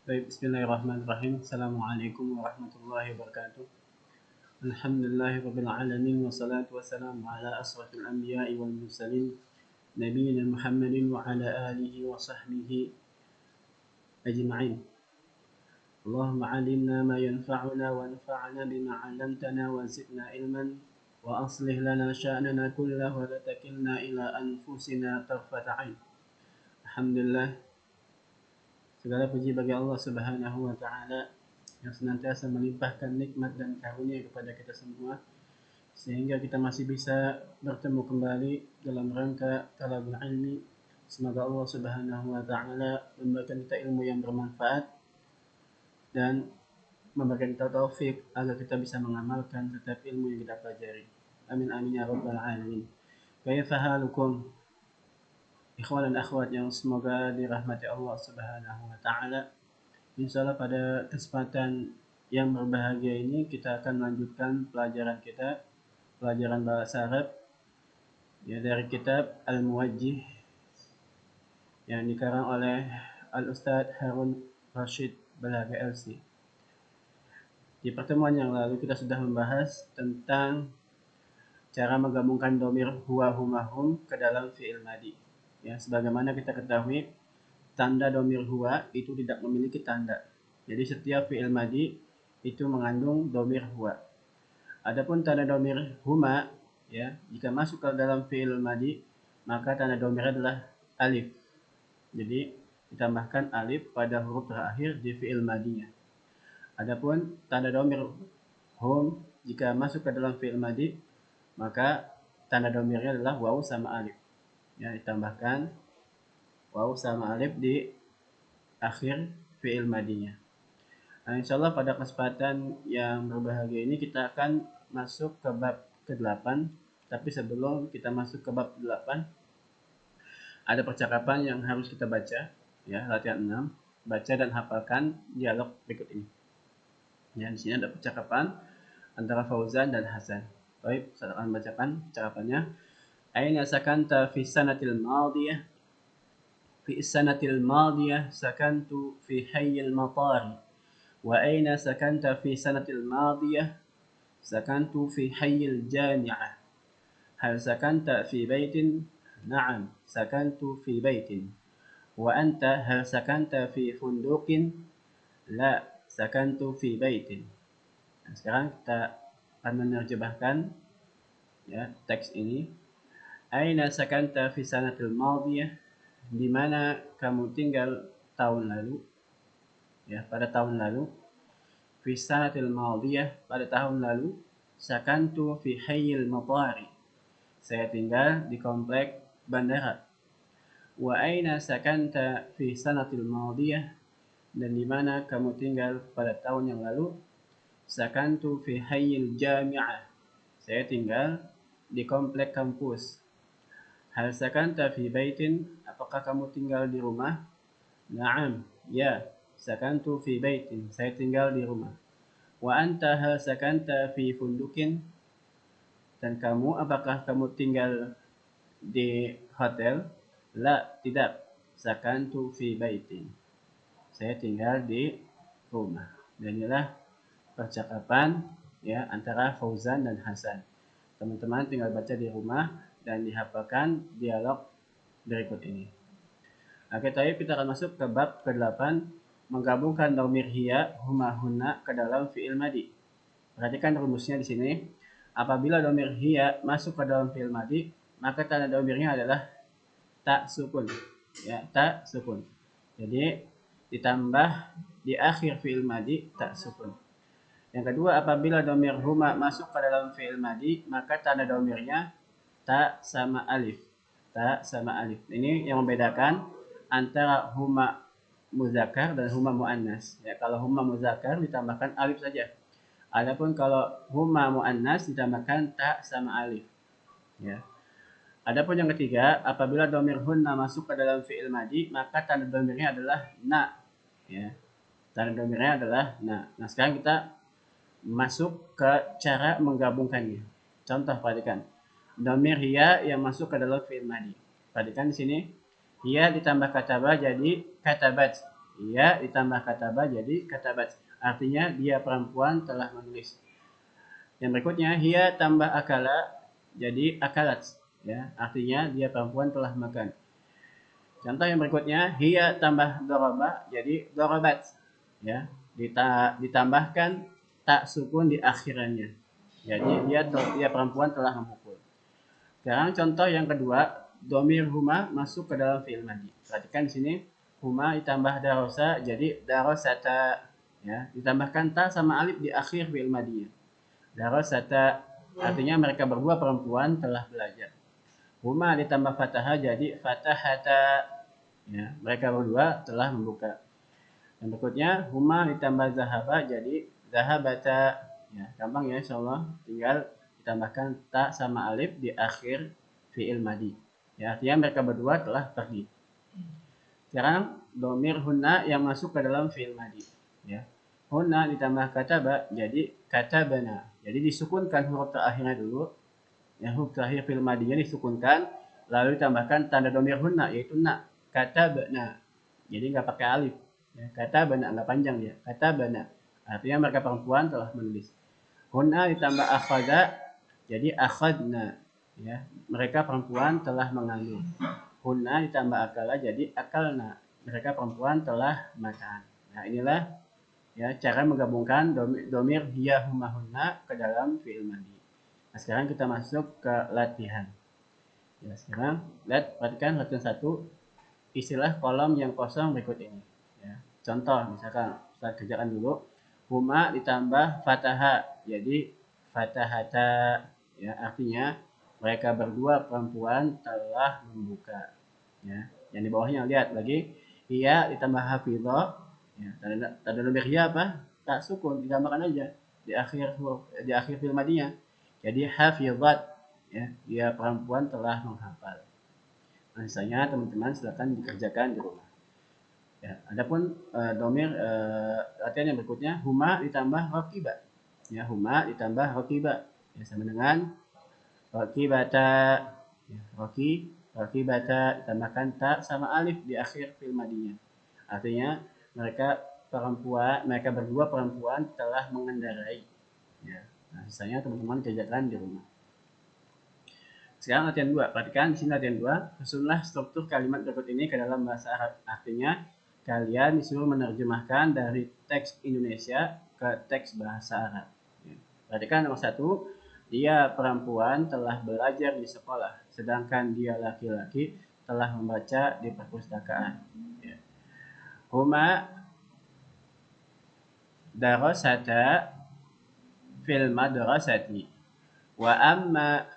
Baik, bismillahirrahmanirrahim. Assalamualaikum warahmatullahi wabarakatuh. Alhamdulillahirabbil alamin wassalatu wassalamu ala asrafil anbiya'i wal mursalin nabiyina Muhammadin wa ala alihi wa sahbihi ajma'in. Allahumma 'allimna ma yanfa'una wanfa'na bima 'allamtana wa zidna ilman wa aslih lana sya'nana kullahu wa la takilna ila anfusina tarfata 'ain. Alhamdulillah, segala puji bagi Allah Subhanahu wa taala yang senantiasa melimpahkan nikmat dan karunia kepada kita semua sehingga kita masih bisa bertemu kembali dalam rangka talabul ilmi. Semoga Allah Subhanahu wa taala memberikan kita ilmu yang bermanfaat dan memberikan kita taufik agar kita bisa mengamalkan setiap ilmu yang kita pelajari. Amin amin ya rabbal alamin. Kaifa halukum ikhwan dan akhwat yang semoga dirahmati Allah Subhanahu wa taala. Insyaallah pada kesempatan yang berbahagia ini kita akan melanjutkan pelajaran kita, pelajaran bahasa Arab ya dari kitab Al-Muwajjih yang dikarang oleh Al-Ustadz Harun Rashid Balaga LC. Di pertemuan yang lalu kita sudah membahas tentang cara menggabungkan domir huwa huma hum ke dalam fi'il madi. Ya, sebagaimana kita ketahui tanda domir huwa itu tidak memiliki tanda. Jadi setiap fi'il madi itu mengandung domir huwa. Adapun tanda domir huma ya, jika masuk ke dalam fi'il madi maka tanda domirnya adalah alif. Jadi ditambahkan alif pada huruf terakhir di fi'il madinya. Adapun tanda domir hum jika masuk ke dalam fi'il madi maka tanda domirnya adalah waw sama alif. Ya, ditambahkan waw sama alif di akhir fi'il madinya. Nah, insyaallah pada kesempatan yang berbahagia ini kita akan masuk ke bab ke-8. Tapi sebelum kita masuk ke bab 8, ada percakapan yang harus kita baca. Ya, latihan 6. Baca dan hafalkan dialog berikut ini. Ya, di sini ada percakapan antara Fauzan dan Hasan. Baik, saya akan bacakan percakapannya. Aina sakanta fi sanatil madiyah? في السنة الماضية سكنت في حي المطار. وأين سكنت في السنة الماضية؟ سكنت في حي الجامعة. هل سكنت في بيت؟ نعم، سكنت في بيت. وأنت هل سكنت في فندق؟ لا، سكنت في بيت. Nah, sekarang kita akan menerjemahkan ya, teks ini. Aina sakanta fi sanatil madiyah? Di mana kamu tinggal tahun lalu? Ya, pada tahun lalu. Fi sanatil madiyah, pada tahun lalu. Sakantu fi hayyil matari. Saya tinggal di komplek bandara. Wa aina sakanta fi sanatil madiyah? Dan di mana kamu tinggal pada tahun yang lalu? Sakantu fi hayyil jami'ah. Saya tinggal di komplek kampus. Hal sakanta fi baitin? Apakah kamu tinggal di rumah? Na'am, ya, sakantu fi baitin. Saya tinggal di rumah. Wa anta hal sakanta fi fundukin? Dan kamu, apakah kamu tinggal di hotel? La, tidak. Sakantu fi baitin. Saya tinggal di rumah. Dan inilah percakapan ya antara Fauzan dan Hasan. Teman-teman tinggal baca di rumah dan dihafalkan dialog berikut ini. Oke, tadi kita akan masuk ke bab ke-8, menggabungkan domir hiya, huma, hunna ke dalam fi'il madi. Perhatikan rumusnya di sini. Apabila domir hiya masuk ke dalam fi'il madi, maka tanda domirnya adalah ta sukun. Ya, ta sukun. Jadi ditambah di akhir fi'il madi ta sukun. Yang kedua, apabila domir huma masuk ke dalam fi'il madi, maka tanda domirnya ta sama alif. Ta sama alif. Ini yang membedakan antara huma muzakkar dan huma muannas. Ya, kalau huma muzakkar ditambahkan alif saja. Adapun kalau huma muannas ditambahkan ta sama alif. Ya. Adapun yang ketiga, apabila domir hunna masuk ke dalam fi'il madi, maka tanda domirnya adalah na. Ya. Tanda domirnya adalah na. Nah, sekarang kita masuk ke cara menggabungkannya. Contoh, perhatikan. Domir hiya yang masuk ke dalam fi'il madi. Perhatikan di sini. Hiya ditambah kataba jadi katabat. Hiya ditambah kataba jadi katabat. Artinya dia perempuan telah menulis. Yang berikutnya hiya tambah akala jadi akalat, ya. Artinya dia perempuan telah makan. Contoh yang berikutnya hiya tambah doroba jadi dorobat, ya. Ditambahkan tak sukun di akhirannya. Jadi dia perempuan telah memukul. Sekarang contoh yang kedua, domir huma masuk ke dalam fi'il madhi. Perhatikan di sini huma ditambah darosa jadi darosata, ya. Ditambahkan ta sama alif di akhir fi'il madhi. Darosata artinya mereka berdua perempuan telah belajar. Huma ditambah fataha jadi fatahata, ya. Mereka berdua telah membuka. Yang berikutnya huma ditambah zahaba jadi zahabata, ya. Gampang ya insyaallah, tinggal ditambahkan ta sama alif di akhir fi'il madhi, ya. Artinya mereka berdua telah pergi. Sekarang domir hunna yang masuk ke dalam fi'il madhi, ya. Hunna ditambah kataba jadi katabana. Jadi disukunkan huruf terakhirnya dulu, ya. Huruf terakhir fi'il madhinya disukunkan, lalu ditambahkan tanda domir hunna yaitu na, katabana. Jadi nggak pakai alif, ya. Katabana nggak panjang ya, katabana. Artinya mereka perempuan telah menulis. Hunna ditambah akhadha jadi akhadna, ya. Mereka perempuan telah mengandung. Hunna ditambah akala jadi akalna. Mereka perempuan telah makan. Nah, inilah, ya, cara menggabungkan domir hiya huma hunna ke dalam fi'il madhi. Nah, sekarang kita masuk ke latihan. Ya, sekarang perhatikan latihan 1, istilah kolom yang kosong berikut ini, ya. Contoh misalkan kita kerjakan dulu. Huma ditambah fataha jadi fatahata, ya. Artinya mereka berdua perempuan telah membuka, ya. Yang di bawahnya lihat lagi hiya ditambah hafidhah, ya. Tanda domir hiya apa? Tak sukun, ditambahkan aja di akhir fi'il madhinya. Jadi hafidhat, ya. Dia perempuan telah menghafal. Nah, sisanya teman-teman silakan dikerjakan di rumah. Ya, adapun domir latihan yang berikutnya huma ditambah rokiba, ya. Huma ditambah rokiba, ya, sama dengan rokibata, ya. Rokibata ditambahkan ta sama alif di akhir fi'il madhinya. Artinya mereka berdua perempuan telah mengendarai, ya. Nah, sisanya teman-teman kerjakan di rumah. Sekarang latihan 2. Perhatikan di sini latihan 2. Susunlah struktur kalimat berikut ini ke dalam bahasa Arab. Artinya kalian disuruh menerjemahkan dari teks Indonesia ke teks bahasa Arab. Perhatikan nomor 1. Dia perempuan telah belajar di sekolah, sedangkan dia laki-laki telah membaca di perpustakaan. Huma darasata fil madrasati wa amma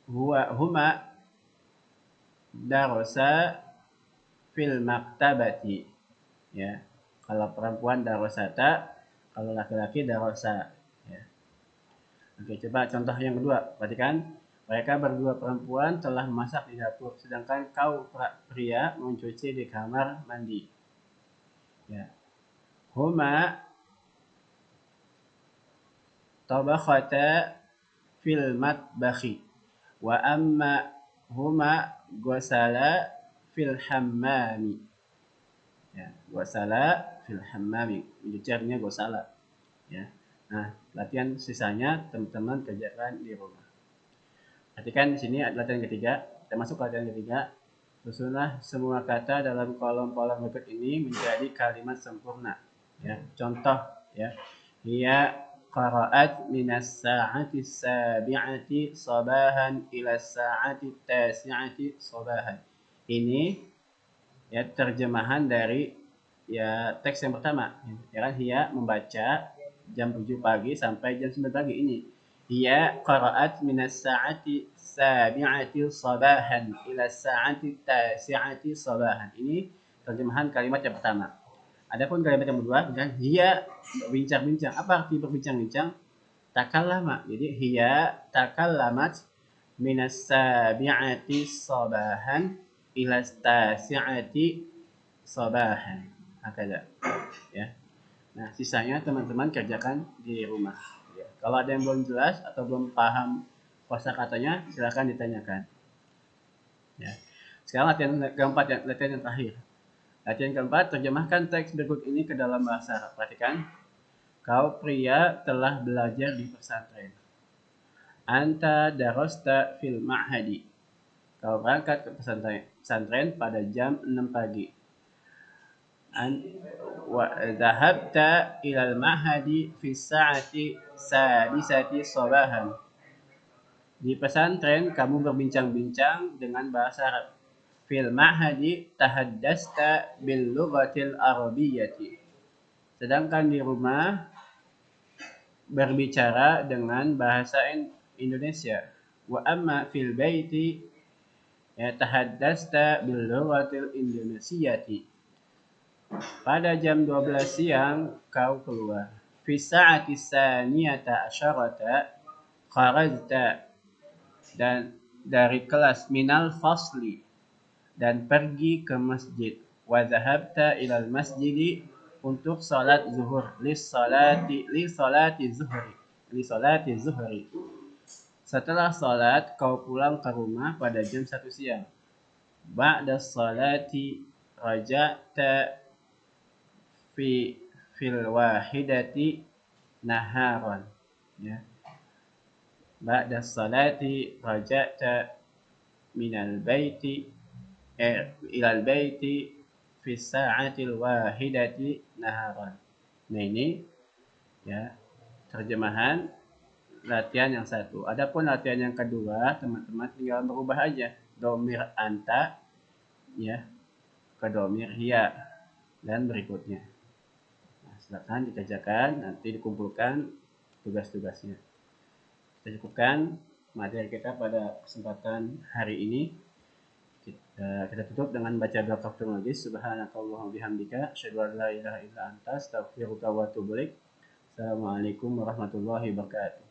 huma darasa fil maktabati, ya. Kalau perempuan darasata, kalau laki-laki darasa, ya. Oke, coba contoh yang kedua. Perhatikan, mereka berdua perempuan telah memasak di dapur, sedangkan kau pria mencuci di kamar mandi, ya. Huma tabakhata fil matbakhi wa amma huma gosala fil hammami, ya. Gosala fil hammami, mencuci artinya gosala, ya. Nah, latihan sisanya teman-teman kerjakan di rumah. Perhatikan di sini ada latihan ketiga. Kita masuk ke latihan ketiga. Susunlah semua kata dalam kolom-kolom berikut ini menjadi kalimat sempurna, ya. Contoh, ya. Hiya qara'at minas sa'ati sabi'ati sabahan ila sa'ati tasi'ati sabahan. Ini, ya, terjemahan dari, ya, teks yang pertama, ya kan. Hiya membaca jam 7 pagi sampai jam 9 pagi. Ini hiya qara'at minas sa'ati sabi'ati sabahan ila sa'ati tasi'ati sabahan. Ini terjemahan kalimat yang pertama. Adapun kalimat yang kedua, kan, hiya berbincang-bincang. Apa arti berbincang-bincang? Takallama. Jadi hiya takallamat minas sabi'ati sabahan ila tasi'ati sabahan. Hakada, ya. Nah, sisanya teman-teman kerjakan di rumah, ya. Kalau ada yang belum jelas atau belum paham kosakatanya, silakan ditanyakan, ya. Sekarang latihan keempat, latihan yang terakhir. Latihan keempat, terjemahkan teks berikut ini ke dalam bahasa Arab. Perhatikan. Kau pria telah belajar di pesantren. Anta darosta fil ma'hadi. Kau berangkat ke pesantren pada jam 6 pagi. Dhahabta ilal ma'hadi fi sa'ati sadisati sabahan. Di pesantren kamu berbincang-bincang dengan bahasa Arab. Fil ma'hadi tahaddasta bil lughatil arabiyyati. Sedangkan di rumah berbicara dengan bahasa Indonesia. Wa amma fil baiti tahaddasta bil lughatil indonesiyyati. Pada jam 12 siang kau keluar. Fi sa'ati saniyata asyarata kharajta, dan dari kelas minal fasli, dan pergi ke masjid. Wa dhahabta ilal masjidi, untuk salat zuhur. Li salati zuhri. Setelah salat kau pulang ke rumah pada jam 1 siang. Ba'da salati raja'ta fil wahidati naharan. Ya. Ba'da salati raja'ta minal baiti ilal baiti fi sa'atil wahidati naharan. Nah, ini ya terjemahan latihan yang satu. Adapun latihan yang kedua, teman-teman tinggal berubah aja domir anta ya ke domir hiya dan berikutnya. Nah, silakan dikerjakan, nanti dikumpulkan tugas-tugasnya. Kita cukupkan materi kita pada kesempatan hari ini. Kita tutup dengan baca doa kafaratul majlis. Subhanakallahumma bihamdika asyhadu an la ilaha illa anta astaghfiruka wa atubu ilaik. Assalamualaikum warahmatullahi wabarakatuh.